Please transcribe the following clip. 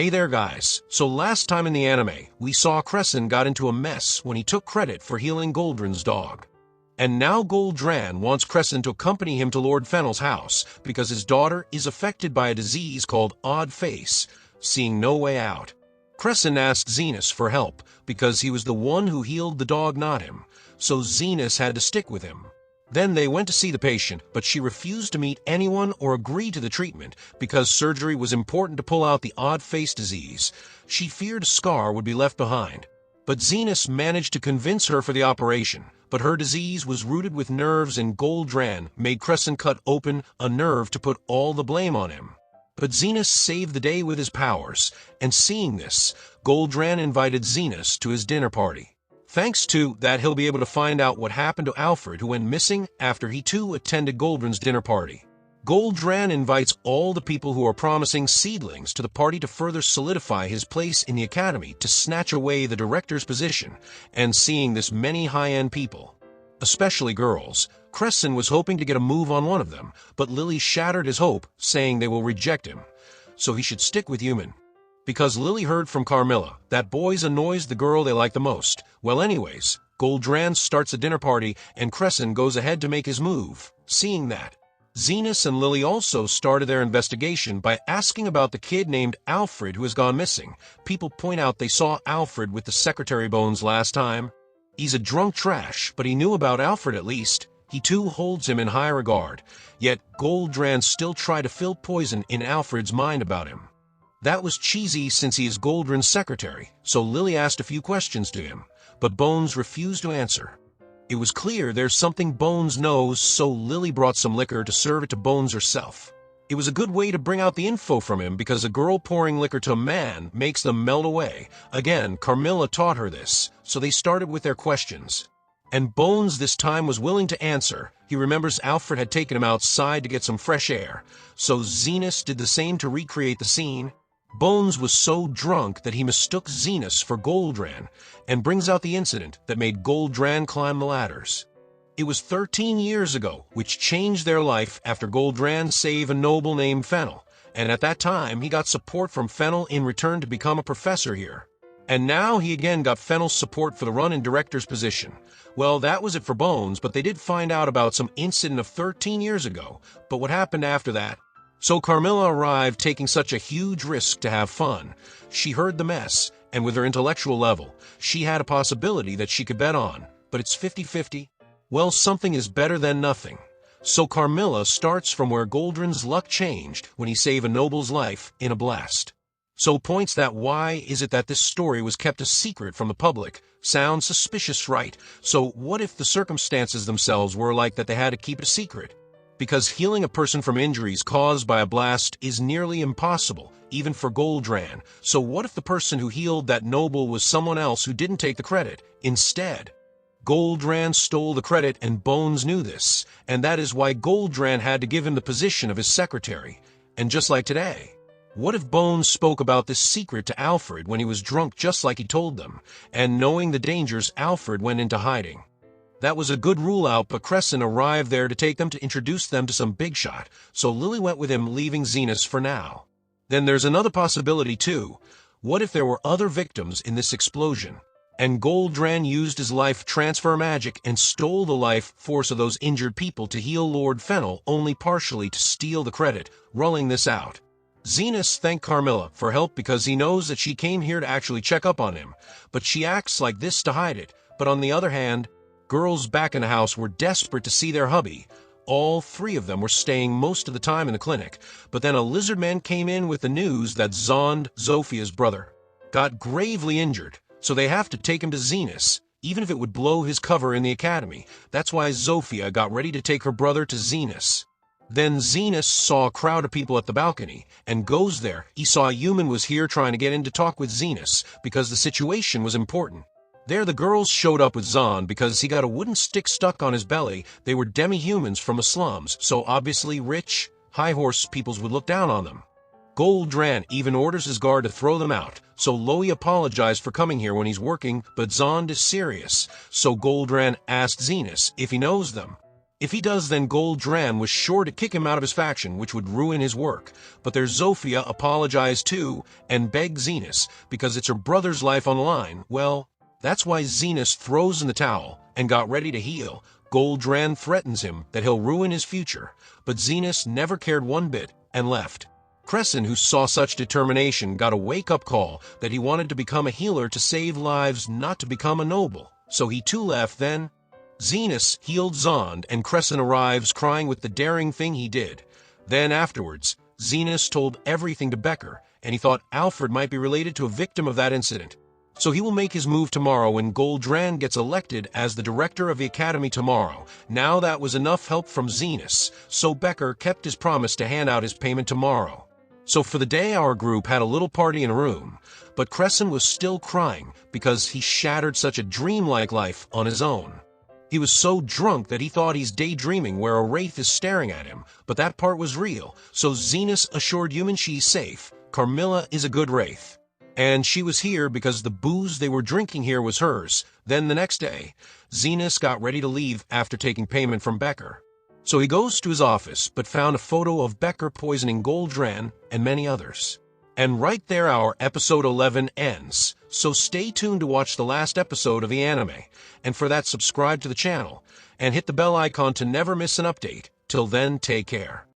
Hey there guys, so last time in the anime, we saw Crescent got into a mess when he took credit for healing Goldran's dog. And now Goldran wants Crescent to accompany him to Lord Fennel's house because his daughter is affected by a disease called odd face, seeing no way out. Crescent asked Zenos for help because he was the one who healed the dog, not him, so Zenos had to stick with him. Then they went to see the patient, but she refused to meet anyone or agree to the treatment because surgery was important to pull out the odd face disease. She feared a scar would be left behind. But Zenos managed to convince her for the operation, but her disease was rooted with nerves and Goldran made Crescent cut open a nerve to put all the blame on him. But Zenos saved the day with his powers, and seeing this, Goldran invited Zenos to his dinner party. Thanks to that, he'll be able to find out what happened to Alfred, who went missing after he too attended Goldran's dinner party. Goldran invites all the people who are promising seedlings to the party to further solidify his place in the academy to snatch away the director's position, and seeing this many high-end people, especially girls, Crescent was hoping to get a move on one of them, but Lily shattered his hope, saying they will reject him, so he should stick with Human. Because Lily heard from Carmilla that boys annoys the girl they like the most. Well anyways, Goldran starts a dinner party and Crescent goes ahead to make his move. Seeing that, Zenos and Lily also started their investigation by asking about the kid named Alfred who has gone missing. People point out they saw Alfred with the secretary bones last time. He's a drunk trash, but he knew about Alfred at least. He too holds him in high regard. Yet Goldran still tried to fill poison in Alfred's mind about him. That was cheesy since he is Goldran's secretary, so Lily asked a few questions to him, but Bones refused to answer. It was clear there's something Bones knows, so Lily brought some liquor to serve it to Bones herself. It was a good way to bring out the info from him because a girl pouring liquor to a man makes them melt away. Again, Carmilla taught her this, so they started with their questions. And Bones this time was willing to answer. He remembers Alfred had taken him outside to get some fresh air, so Zenos did the same to recreate the scene. Bones was so drunk that he mistook Zenos for Goldran and brings out the incident that made Goldran climb the ladders. It was 13 years ago, which changed their life after Goldran saved a noble named Fennel, and at that time he got support from Fennel in return to become a professor here. And now he again got Fennel's support for the run-in director's position. Well, that was it for Bones, but they did find out about some incident of 13 years ago, but what happened after that? So Carmilla arrived taking such a huge risk to have fun. She heard the mess, and with her intellectual level, she had a possibility that she could bet on, but it's 50-50. Well, something is better than nothing. So Carmilla starts from where Goldran's luck changed when he saved a noble's life in a blast. So points that why is it that this story was kept a secret from the public? Sounds suspicious, right? So what if the circumstances themselves were like that they had to keep it a secret? Because healing a person from injuries caused by a blast is nearly impossible, even for Goldran. So what if the person who healed that noble was someone else who didn't take the credit? Instead, Goldran stole the credit and Bones knew this, and that is why Goldran had to give him the position of his secretary. And just like today, what if Bones spoke about this secret to Alfred when he was drunk just like he told them, and knowing the dangers, Alfred went into hiding? That was a good rule out, but Crescent arrived there to take them to introduce them to some big shot, so Lily went with him, leaving Zenos for now. Then there's another possibility too. What if there were other victims in this explosion? And Goldran used his life transfer magic and stole the life force of those injured people to heal Lord Fennel only partially to steal the credit, rolling this out. Zenos thanked Carmilla for help because he knows that she came here to actually check up on him, but she acts like this to hide it. But on the other hand, girls back in the house were desperate to see their hubby. All three of them were staying most of the time in the clinic, but then a lizard man came in with the news that Zond, Zophia's brother, got gravely injured, so they have to take him to Zenos, even if it would blow his cover in the academy. That's why Zophia got ready to take her brother to Zenos. Then Zenos saw a crowd of people at the balcony, and goes there. He saw a human was here trying to get in to talk with Zenos, because the situation was important. There the girls showed up with Zond because he got a wooden stick stuck on his belly. They were demi-humans from the slums, so obviously rich, high-horse peoples would look down on them. Goldran even orders his guard to throw them out, so Loie apologized for coming here when he's working, but Zond is serious, so Goldran asked Zenos if he knows them. If he does, then Goldran was sure to kick him out of his faction, which would ruin his work. But there's Zofia apologized too and begged Zenos, because it's her brother's life on the line. Well, that's why Zenos throws in the towel and got ready to heal. Goldran threatens him that he'll ruin his future, but Zenos never cared one bit and left. Crescent, who saw such determination, got a wake-up call that he wanted to become a healer to save lives, not to become a noble. So he too left. Then Zenos healed Zond, and Crescent arrives crying with the daring thing he did. Then afterwards, Zenos told everything to Becker, and he thought Alfred might be related to a victim of that incident. So he will make his move tomorrow when Goldran gets elected as the director of the academy tomorrow. Now that was enough help from Zenos, so Becker kept his promise to hand out his payment tomorrow. So for the day, our group had a little party in a room, but Crescent was still crying because he shattered such a dreamlike life on his own. He was so drunk that he thought he's daydreaming where a wraith is staring at him, but that part was real. So Zenos assured Human she's safe. Carmilla is a good wraith, and she was here because the booze they were drinking here was hers. Then the next day, Zenos got ready to leave after taking payment from Becker. So he goes to his office, but found a photo of Becker poisoning Goldran and many others. And right there our episode 11 ends. So stay tuned to watch the last episode of the anime. And for that, subscribe to the channel and hit the bell icon to never miss an update. Till then, take care.